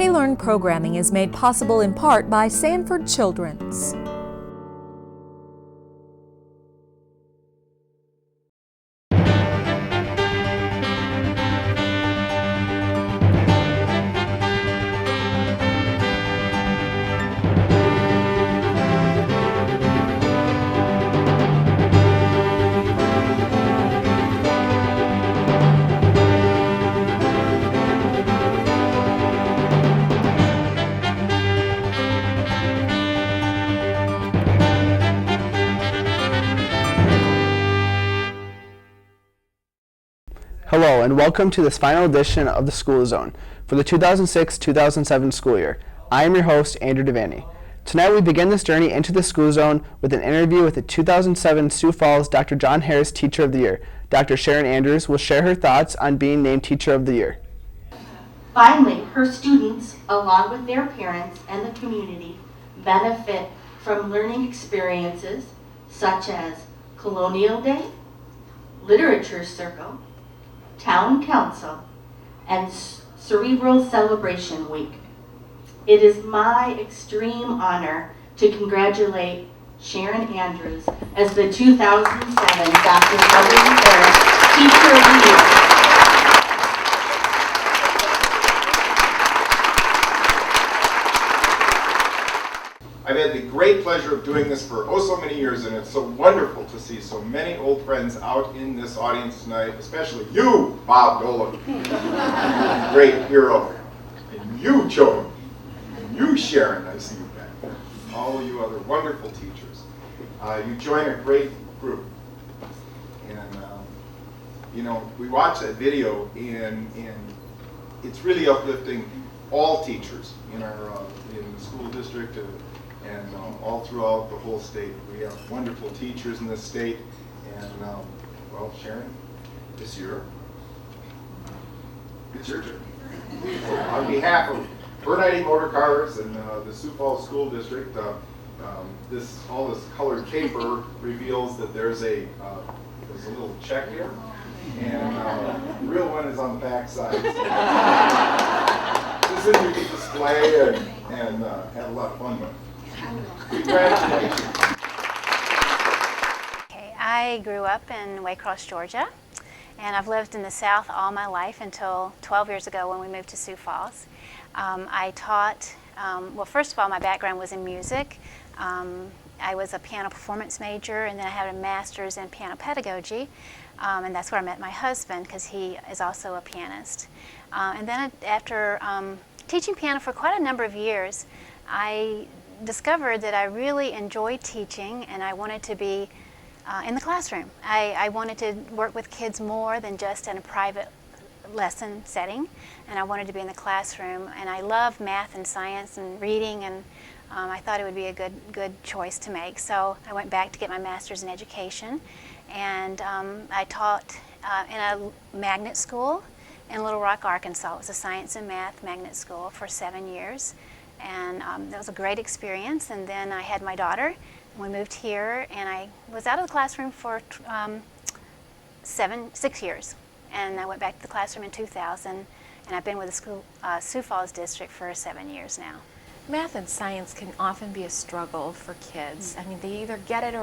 K-Learn programming is made possible in part by Sanford Children's. Hello and welcome to this final edition of the School Zone for the 2006-2007 school year. I am your host, Andrew Devaney. Tonight we begin this journey into the School Zone with an interview with the 2007 Sioux Falls Dr. John Harris Teacher of the Year. Dr. Sharon Andrews will share her thoughts on being named Teacher of the Year. Finally, her students, along with their parents and the community, benefit from learning experiences such as Colonial Day, Literature Circle, Town Council, and Cerebral Celebration Week. It is my extreme honor to congratulate Sharon Andrews as the 2007 Dr. W. Harris Teacher of the Year. I've had the great pleasure of doing this for so many years, and it's so wonderful to see so many old friends out in this audience tonight, especially you, Bob Dolan, great hero, and you, Joan, and you, Sharon, I see you back there, all of you other wonderful teachers. You join a great group, and you know, we watched that video, and it's really uplifting all teachers in our in the school district. And all throughout the whole state. We have wonderful teachers in this state. And, well, Sharon, this year, it's your turn. So on behalf of Devaney Motor Cars and the Sioux Falls School District, all this colored paper reveals that there's a little check here. And the real one is on the back side. So this is you can display and have a lot of fun with. Congratulations. Okay, I grew up in Waycross, Georgia, and I've lived in the South all my life until 12 years ago when we moved to Sioux Falls. I taught, well, first of all, my background was in music. I was a piano performance major, and then I had a master's in piano pedagogy, and that's where I met my husband because he is also a pianist. And then after teaching piano for quite a number of years, I discovered that I really enjoyed teaching, and I wanted to be in the classroom. I wanted to work with kids more than just in a private lesson setting, and I wanted to be in the classroom. And I love math and science and reading, and I thought it would be a good choice to make. So I went back to get my master's in education, and I taught in a magnet school in Little Rock, Arkansas. It was a science and math magnet school for 7 years. And that was a great experience. And then I had my daughter, and we moved here, and I was out of the classroom for 6 years. And I went back to the classroom in 2000, and I've been with the school, Sioux Falls District for 7 years now. Math and science can often be a struggle for kids. I mean, they either get it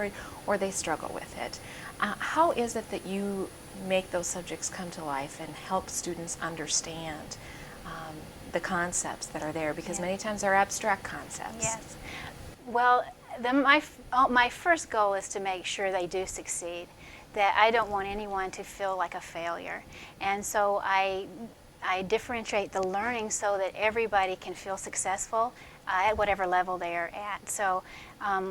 or they struggle with it. How is it that you make those subjects come to life and help students understand the concepts that are there, because many times they're abstract concepts? Yes. Well, my first goal is to make sure they do succeed, that I don't want anyone to feel like a failure. And so I differentiate the learning so that everybody can feel successful at whatever level they are at. So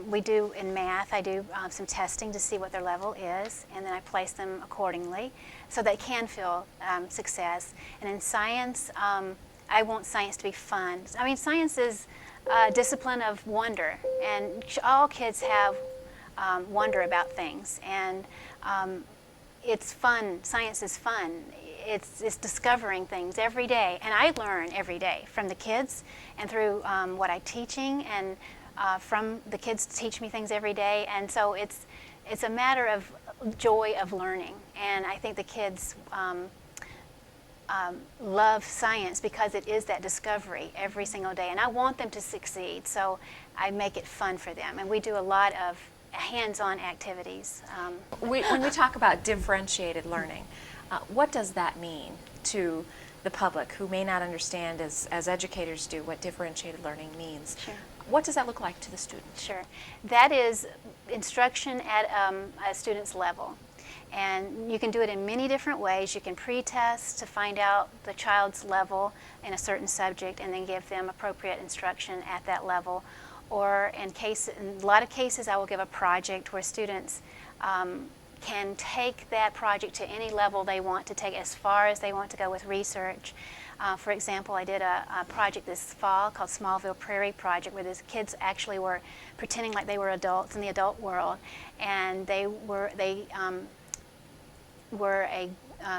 we do in math, I do some testing to see what their level is, and then I place them accordingly so they can feel success. And in science, I want science to be fun. I mean, science is a discipline of wonder, and all kids have wonder about things, and it's fun. Science is fun. It's discovering things every day, and I learn every day from the kids and through what I'm teaching, and from the kids teach me things every day, and so it's a matter of joy of learning, and I think the kids love science because it is that discovery every single day, and I want them to succeed, so I make it fun for them, and we do a lot of hands-on activities. When we talk about differentiated learning, what does that mean to the public who may not understand as educators do what differentiated learning means? Sure. What does that look like to the students? Sure. That is instruction at a student's level. And you can do it in many different ways. You can pre-test to find out the child's level in a certain subject and then give them appropriate instruction at that level. Or in a lot of cases, I will give a project where students can take that project to any level they want to take, as far as they want to go with research. For example, I did a project this fall called Smallville Prairie Project, where these kids actually were pretending like they were adults in the adult world, and they were a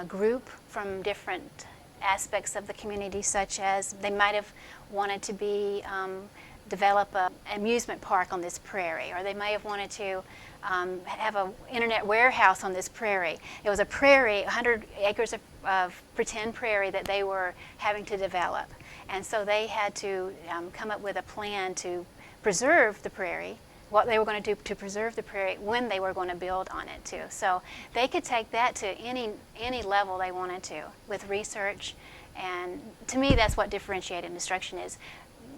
group from different aspects of the community, such as they might have wanted to develop an amusement park on this prairie, or they may have wanted to have an internet warehouse on this prairie. It was a prairie, 100 acres of pretend prairie that they were having to develop. And so they had to come up with a plan to preserve the prairie, what they were going to do to preserve the prairie, when they were going to build on it too. So they could take that to any level they wanted to with research. And to me, that's what differentiated instruction is,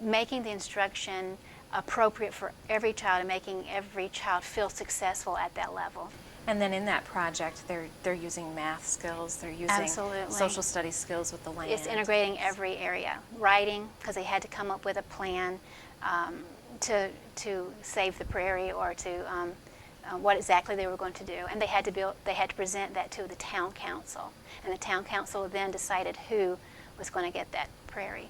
making the instruction appropriate for every child and making every child feel successful at that level. And then in that project, they're using math skills, they're using Absolutely. social studies skills with the land. It's integrating every area. Writing, because they had to come up with a plan to save the prairie, or to what exactly they were going to do. And they had to present that to the town council. And the town council then decided who was going to get that prairie.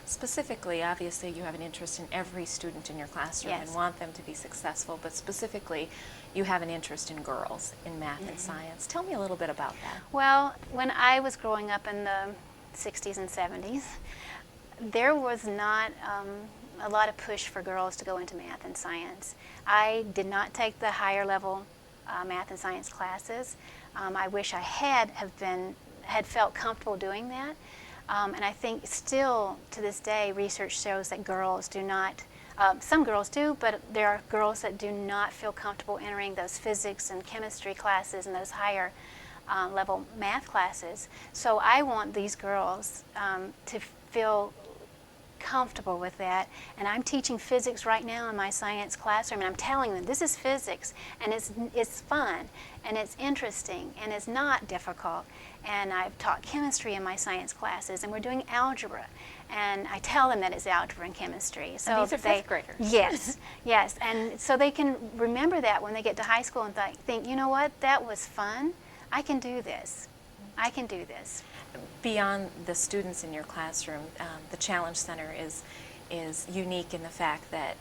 Specifically, obviously, you have an interest in every student in your classroom Yes. and want them to be successful, but specifically, you have an interest in girls in math and science. Tell me a little bit about that. Well, when I was growing up in the 60s and 70s, there was not a lot of push for girls to go into math and science. I did not take the higher level math and science classes. I wish I had felt comfortable doing that. And I think still to this day, research shows that girls do not, some girls do, but there are girls that do not feel comfortable entering those physics and chemistry classes and those higher level math classes. So I want these girls to feel comfortable with that. And I'm teaching physics right now in my science classroom, and I'm telling them this is physics, and it's fun, and it's interesting, and it's not difficult. And I've taught chemistry in my science classes, and we're doing algebra, and I tell them that it's algebra and chemistry. So and these are fifth graders. Yes, yes, and so they can remember that when they get to high school and think, you know what, that was fun. I can do this. I can do this. Beyond the students in your classroom, the Challenge Center is unique in the fact that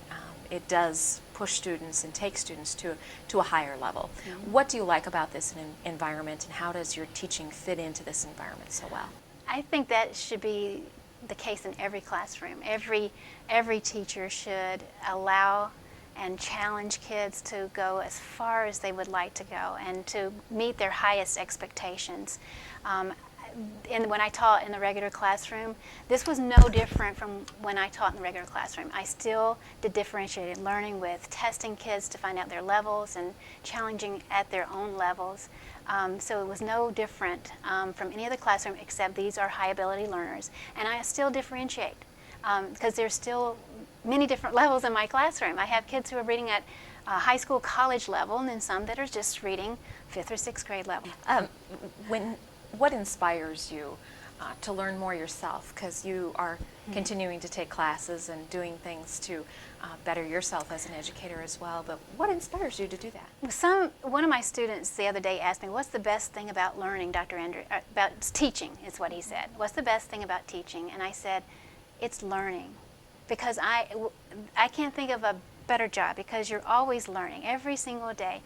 it does push students and take students to a higher level. Mm-hmm. What do you like about this environment, and how does your teaching fit into this environment so well? I think that should be the case in every classroom. Every teacher should allow and challenge kids to go as far as they would like to go and to meet their highest expectations. And when I taught in the regular classroom, this was no different from when I taught in the regular classroom. I still did differentiated learning with testing kids to find out their levels and challenging at their own levels. So it was no different from any other classroom, except these are high ability learners. And I still differentiate because there's still many different levels in my classroom. I have kids who are reading at high school, college level, and then some that are just reading 5th or 6th grade level. What inspires you to learn more yourself? Because you are continuing to take classes and doing things to better yourself as an educator as well. But what inspires you to do that? One of my students the other day asked me, "What's the best thing about learning, Dr. Andrew?" About teaching is what he said. What's the best thing about teaching? And I said, it's learning, because I can't think of a better job, because you're always learning every single day.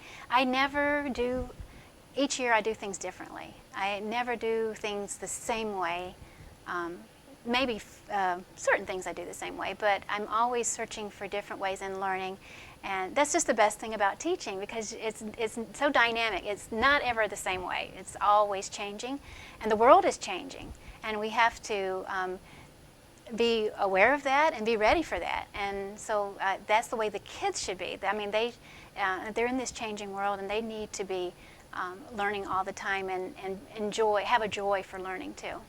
Each year I do things differently. I never do things the same way. Maybe certain things I do the same way, but I'm always searching for different ways in learning. And that's just the best thing about teaching, because it's so dynamic. It's not ever the same way. It's always changing, and the world is changing. and we have to be aware of that and be ready for that. And so that's the way the kids should be. I mean, they're in this changing world, and they need to be learning all the time and have a joy for learning too.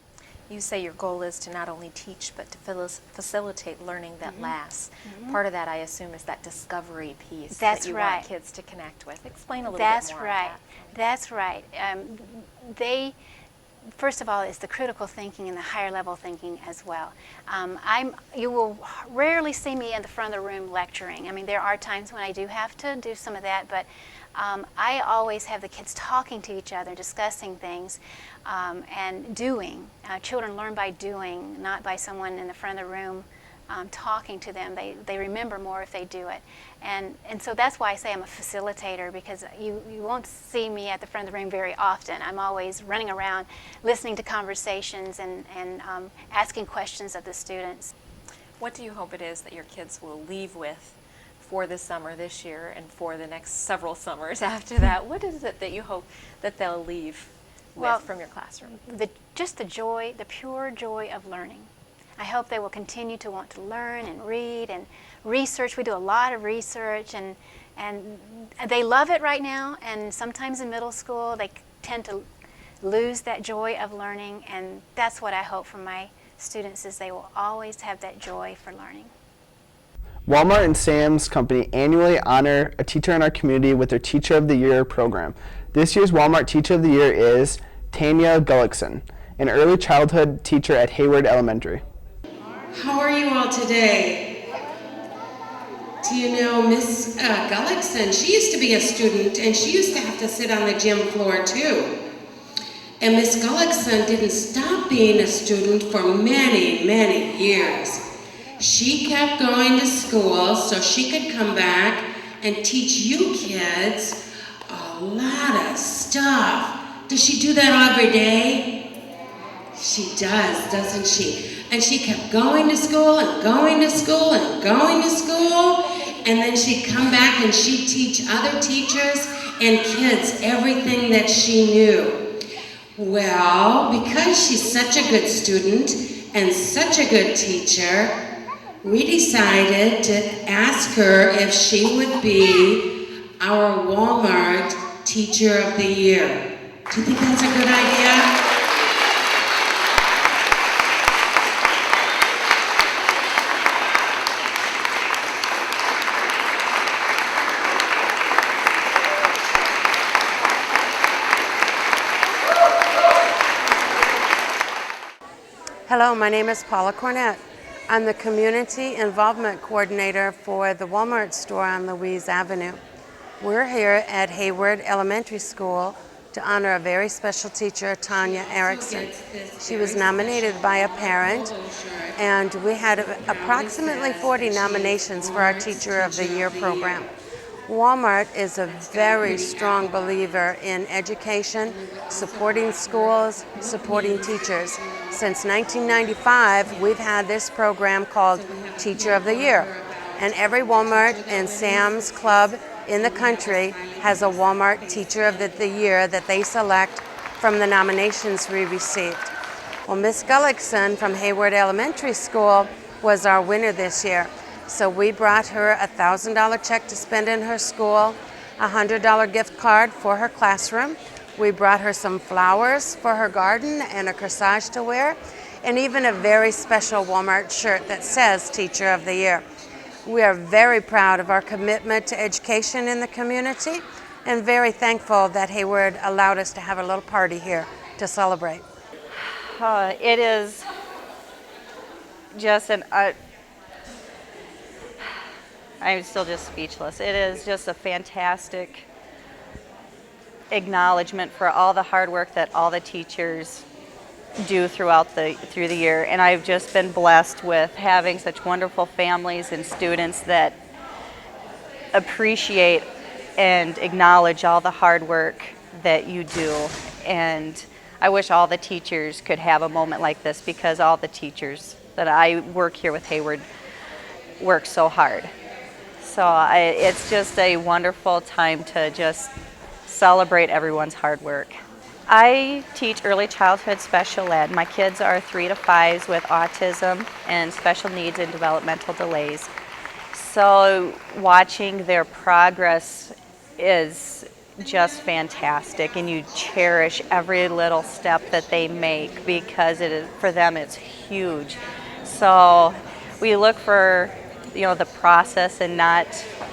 You say your goal is to not only teach, but to facilitate learning that lasts. Part of that, I assume, is that discovery piece That's that you right. want kids to connect with. Explain a little That's bit more right. on that. That's right. First of all, it's the critical thinking and the higher level thinking as well. You will rarely see me in the front of the room lecturing. I mean, there are times when I do have to do some of that, but I always have the kids talking to each other, discussing things, and doing. Children learn by doing, not by someone in the front of the room talking to them. They remember more if they do it. And so that's why I say I'm a facilitator, because you won't see me at the front of the room very often. I'm always running around listening to conversations and asking questions of the students. What do you hope it is that your kids will leave with for the summer this year and for the next several summers after that? What is it that you hope that they'll leave with from your classroom? Just the joy, the pure joy of learning. I hope they will continue to want to learn and read and research. We do a lot of research, and they love it right now, and sometimes in middle school they tend to lose that joy of learning, and that's what I hope for my students, is they will always have that joy for learning. Walmart and Sam's Company annually honor a teacher in our community with their Teacher of the Year program. This year's Walmart Teacher of the Year is Tanya Gullickson, an early childhood teacher at Hayward Elementary. How are you all today? Do you know Miss Gullickson? She used to be a student, and she used to have to sit on the gym floor too. And Miss Gullickson didn't stop being a student for many, many years. She kept going to school so she could come back and teach you kids a lot of stuff. Does she do that every day? She does, doesn't she? And she kept going to school and going to school and going to school, and then she'd come back and she'd teach other teachers and kids everything that she knew. Well, because she's such a good student and such a good teacher, we decided to ask her if she would be our Walmart Teacher of the Year. Do you think that's a good idea? Hello, my name is Paula Cornett. I'm the Community Involvement Coordinator for the Walmart store on Louise Avenue. We're here at Hayward Elementary School to honor a very special teacher, Tanya Erickson. She was nominated by a parent, and we had approximately 40 nominations for our Teacher of the Year program. Walmart is a very strong believer in education, supporting schools, supporting teachers. Since 1995, we've had this program called Teacher of the Year. And every Walmart and Sam's Club in the country has a Walmart Teacher of the Year that they select from the nominations we received. Well, Miss Gullickson from Hayward Elementary School was our winner this year. So we brought her a $1,000 check to spend in her school, a $100 gift card for her classroom. We brought her some flowers for her garden and a corsage to wear, and even a very special Walmart shirt that says Teacher of the Year. We are very proud of our commitment to education in the community and very thankful that Hayward allowed us to have a little party here to celebrate. It is just I'm still just speechless. It is just a fantastic acknowledgement for all the hard work that all the teachers do through the year, and I've just been blessed with having such wonderful families and students that appreciate and acknowledge all the hard work that you do. And I wish all the teachers could have a moment like this, because all the teachers that I work here with Hayward work so hard. So it's just a wonderful time to just celebrate everyone's hard work. I teach early childhood special ed. My kids are 3 to 5s with autism and special needs and developmental delays. So watching their progress is just fantastic, and you cherish every little step that they make because it is, for them it's huge. So we look for the process and not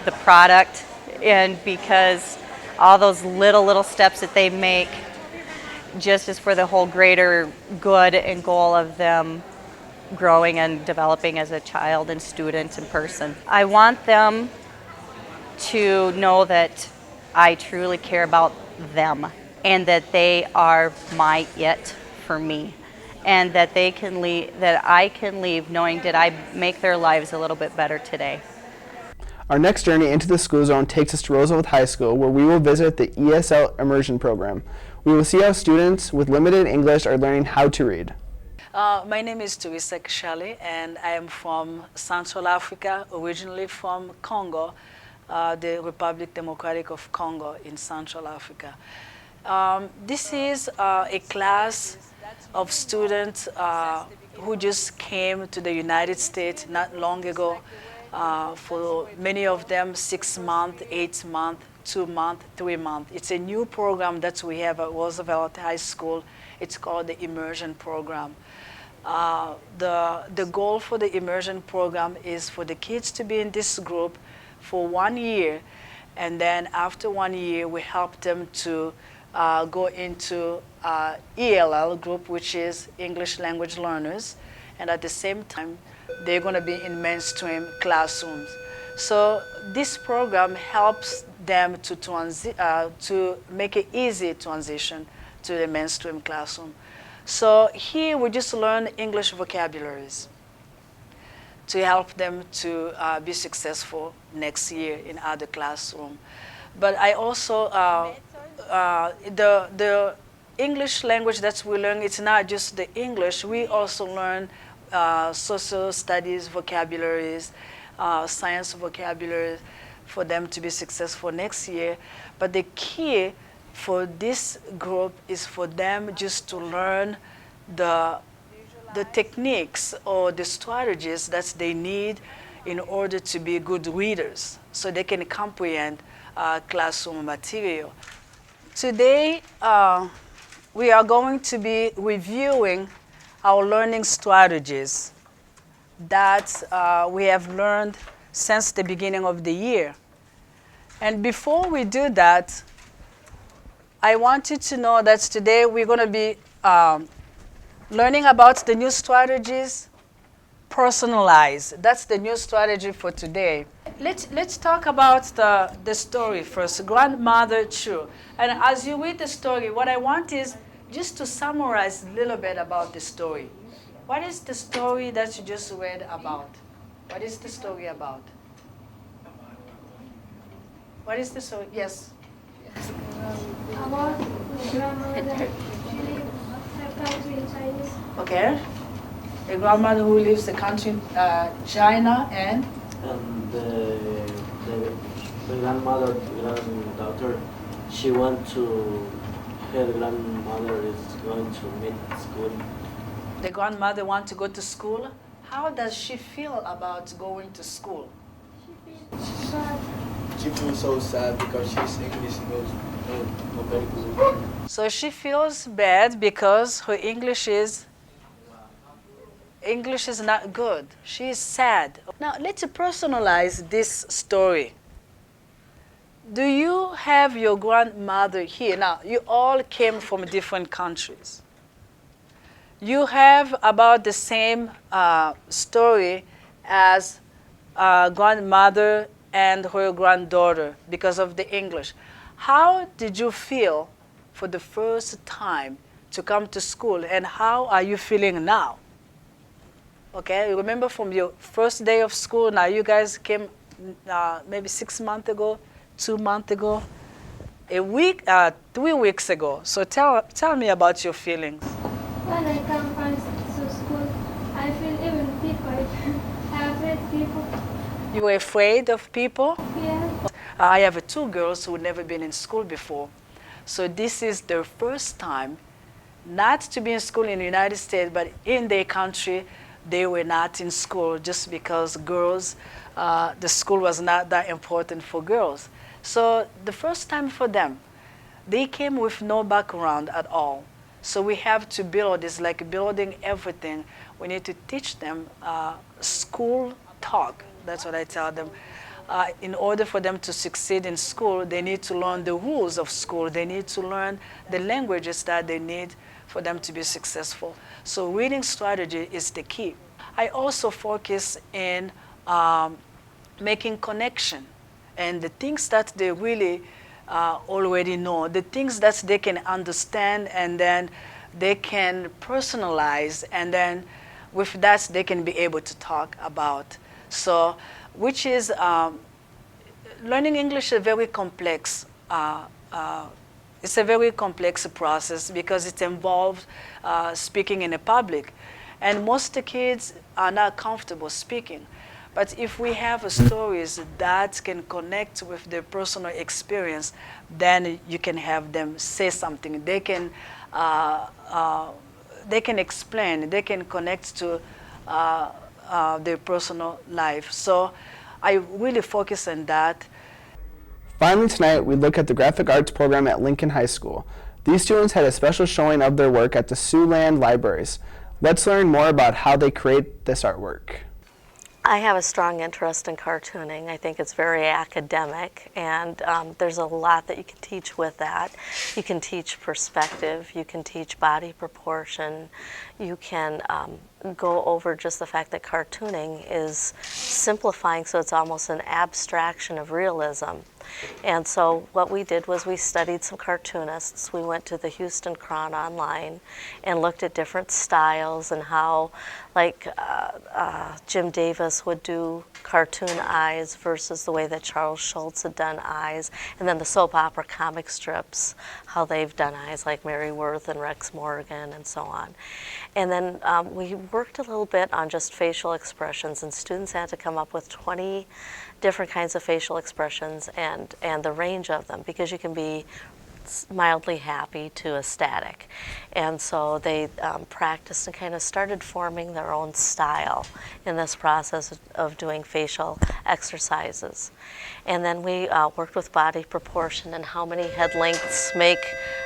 the product, and because all those little steps that they make just is for the whole greater good and goal of them growing and developing as a child and student and person. I want them to know that I truly care about them and that they are my it for me, and that they can leave, that I can leave knowing that I make their lives a little bit better today. Our next journey into the school zone takes us to Roosevelt High School, where we will visit the ESL immersion program. We will see how students with limited English are learning how to read. My name is Teresa Kishali, and I am from Central Africa, originally from Congo, the Republic Democratic of Congo in Central Africa. This is a class of students who just came to the United States not long ago. For many of them, 6 months, 8 months, 2 months, 3 months. It's a new program that we have at Roosevelt High School. It's called the Immersion Program. The goal for the Immersion Program is for the kids to be in this group for 1 year, and then after 1 year, we help them to go into ELL group, which is English Language Learners, and at the same time, they're going to be in mainstream classrooms. So this program helps them to make an easy transition to the mainstream classroom. So here we just learn English vocabularies to help them to be successful next year in other classroom. But I also, the English language that we learn, it's not just the English, we also learn social studies vocabularies, science vocabulary for them to be successful next year. But the key for this group is for them just to learn the techniques or the strategies that they need in order to be good readers, so they can comprehend classroom material. Today, we are going to be reviewing our learning strategies that we have learned since the beginning of the year. And before we do that, I want you to know that today we're going to be learning about the new strategies, personalized. That's the new strategy for today. Let's talk about the story first, Grandmother Chu. And as you read the story, what I want is just to summarize a little bit about the story. What is the story that you just read about? What is the story about? What is the story? Yes. About grandmother, she lives her country in China. Okay. A grandmother who lives the country China and the grandmother, granddaughter, she went to, her grandmother is going to meet school. The grandmother wants to go to school. How does she feel about going to school? She feels so sad because she's English knows not very good. So she feels bad because her English is not good. She is sad. Now let's personalize this story. Do you have your grandmother here? Now you all came from different countries. You have about the same story as grandmother and her granddaughter because of the English. How did you feel for the first time to come to school, and how are you feeling now? Okay, you remember from your first day of school, now you guys came maybe 6 months ago, 2 months ago, a week, 3 weeks ago. So tell me about your feelings. When I come to school, I feel even people. I'm afraid people. You were afraid of people? Yeah. I have 2 girls who never been in school before. So this is their first time not to be in school in the United States, but in their country, they were not in school just because girls, the school was not that important for girls. So the first time for them, they came with no background at all. So we have to build, it's like building everything. We need to teach them school talk. That's what I tell them. In order for them to succeed in school, they need to learn the rules of school. They need to learn the languages that they need for them to be successful. So reading strategy is the key. I also focus in making connection and the things that they really already know, the things that they can understand, and then they can personalize, and then with that they can be able to talk about. So, which is learning English is very complex. It's a very complex process because it involves speaking in a public. And most of the kids are not comfortable speaking. But if we have stories that can connect with their personal experience, then you can have them say something. They can explain, they can connect to their personal life. So I really focus on that. Finally tonight, we look at the graphic arts program at Lincoln High School. These students had a special showing of their work at the Siouxland Libraries. Let's learn more about how they create this artwork. I have a strong interest in cartooning. I think it's very academic, and there's a lot that you can teach with that. You can teach perspective, you can teach body proportion, you can go over just the fact that cartooning is simplifying, so it's almost an abstraction of realism. And so what we did was we studied some cartoonists. We went to the Houston Cron online and looked at different styles and how, like Jim Davis would do cartoon eyes versus the way that Charles Schultz had done eyes, and then the soap opera comic strips, how they've done eyes, like Mary Worth and Rex Morgan and so on. And then we worked a little bit on just facial expressions, and students had to come up with 20 different kinds of facial expressions and the range of them, because you can be mildly happy to ecstatic. And so they practiced and kind of started forming their own style in this process of doing facial exercises. And then we worked with body proportion and how many head lengths make,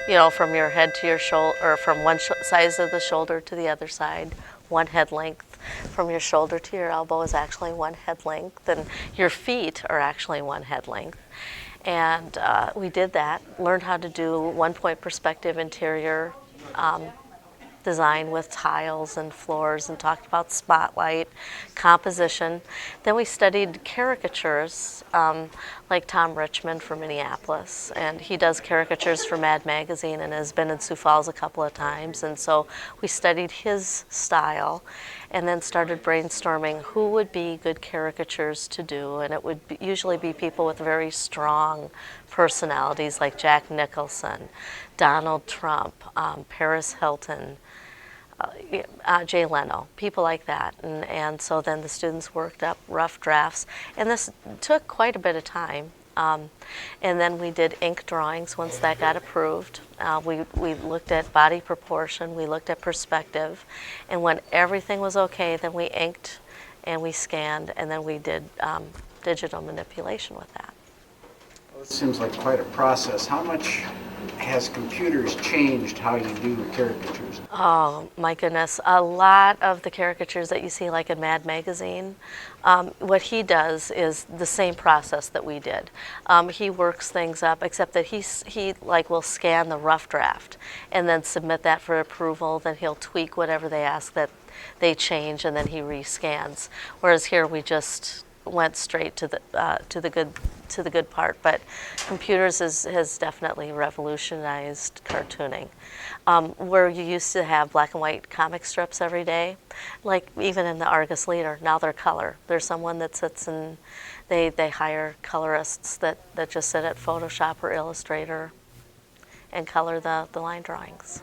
you know, from your head to your shoulder, or from one side of the shoulder to the other side, one head length. From your shoulder to your elbow is actually one head length, and your feet are actually one head length. And we did that, learned how to do one-point perspective interior design with tiles and floors, and talked about spotlight, composition. Then we studied caricatures, like Tom Richmond from Minneapolis, and he does caricatures for Mad Magazine and has been in Sioux Falls a couple of times, and so we studied his style and then started brainstorming who would be good caricatures to do, and it would usually be people with very strong personalities like Jack Nicholson, Donald Trump, Paris Hilton, Jay Leno, people like that. And so then the students worked up rough drafts, and this took quite a bit of time. And then we did ink drawings once that got approved. We looked at body proportion, we looked at perspective, and when everything was okay, then we inked and we scanned, and then we did digital manipulation with that. Well, it seems like quite a process. How much has computers changed how you do caricatures? Oh my goodness, a lot of the caricatures that you see like in Mad Magazine, what he does is the same process that we did. He works things up, except that he like will scan the rough draft and then submit that for approval, then he'll tweak whatever they ask that they change, and then he rescans. Whereas here we just went straight to the good part. But computers has definitely revolutionized cartooning. Where you used to have black and white comic strips every day, like even in the Argus Leader, now they're color. There's someone that sits and they hire colorists that just sit at Photoshop or Illustrator and color the line drawings.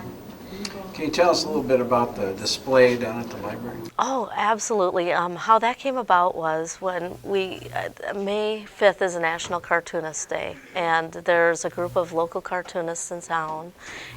Can you tell us a little bit about the display down at the library? Oh, absolutely. How that came about was when May 5th is a National Cartoonist Day, and there's a group of local cartoonists in town,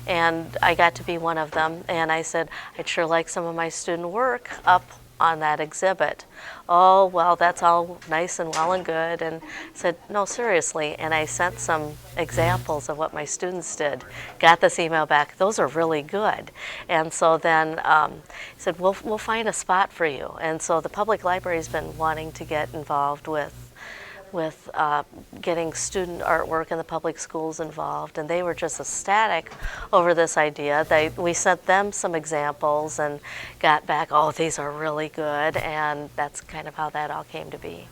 and I got to be one of them, and I said, I'd sure like some of my student work up on that exhibit. Oh, well, that's all nice and well and good, and I said, no, seriously, and I sent some examples of what my students did. Got this email back, those are really good. And so then he said, we'll find a spot for you. And so the public library's been wanting to get involved with getting student artwork in the public schools involved, and they were just ecstatic over this idea. We sent them some examples and got back, oh, these are really good, and that's kind of how that all came to be.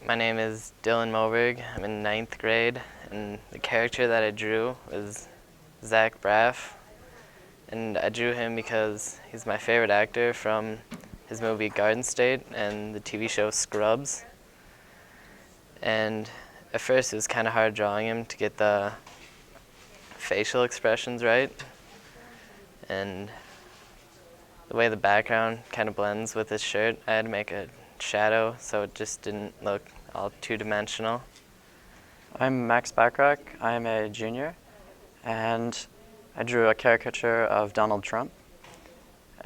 My name is Dylan Moberg. I'm in 9th grade, and the character that I drew was Zach Braff, and I drew him because he's my favorite actor from his movie Garden State and the TV show Scrubs. And at first it was kind of hard drawing him to get the facial expressions right, and the way the background kind of blends with his shirt. I had to make a shadow so it just didn't look all two-dimensional. I'm Max Backrack. I'm a junior, and I drew a caricature of Donald Trump,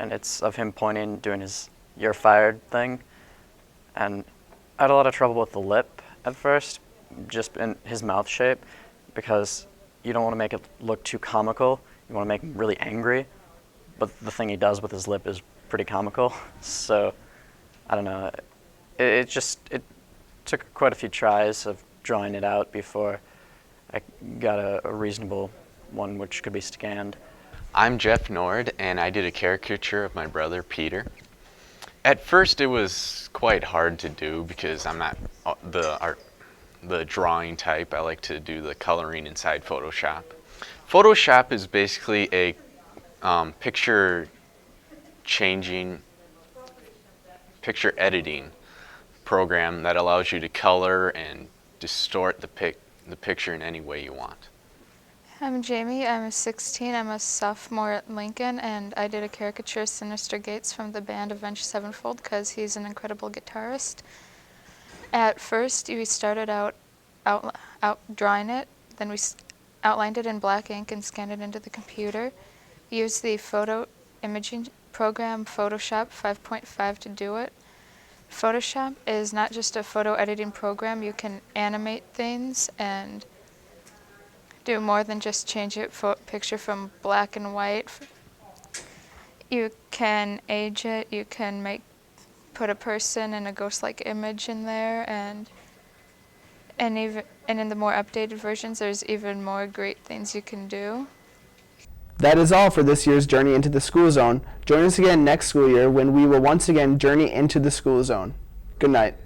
and it's of him pointing, doing his "you're fired" thing, and I had a lot of trouble with the lip at first, just in his mouth shape, because you don't want to make it look too comical. You want to make him really angry, but the thing he does with his lip is pretty comical. So, I don't know. It took quite a few tries of drawing it out before I got a reasonable one which could be scanned. I'm Jeff Nord, and I did a caricature of my brother Peter. At first it was quite hard to do because I'm not the drawing type. I like to do the coloring inside Photoshop. Photoshop is basically a picture editing program that allows you to color and distort the picture in any way you want. I'm Jamie. I'm 16. I'm a sophomore at Lincoln, and I did a caricature of Sinister Gates from the band Avenged Sevenfold because he's an incredible guitarist. At first, we started out drawing it, then we outlined it in black ink and scanned it into the computer. We used the photo imaging program Photoshop 5.5 to do it. Photoshop is not just a photo editing program. You can animate things and do more than just change it picture from black and white. You can age it, you can put a person in a ghost-like image in there, and in the more updated versions there's even more great things you can do. That is all for this year's Journey into the School Zone. Join us again next school year when we will once again journey into the school zone. Good night.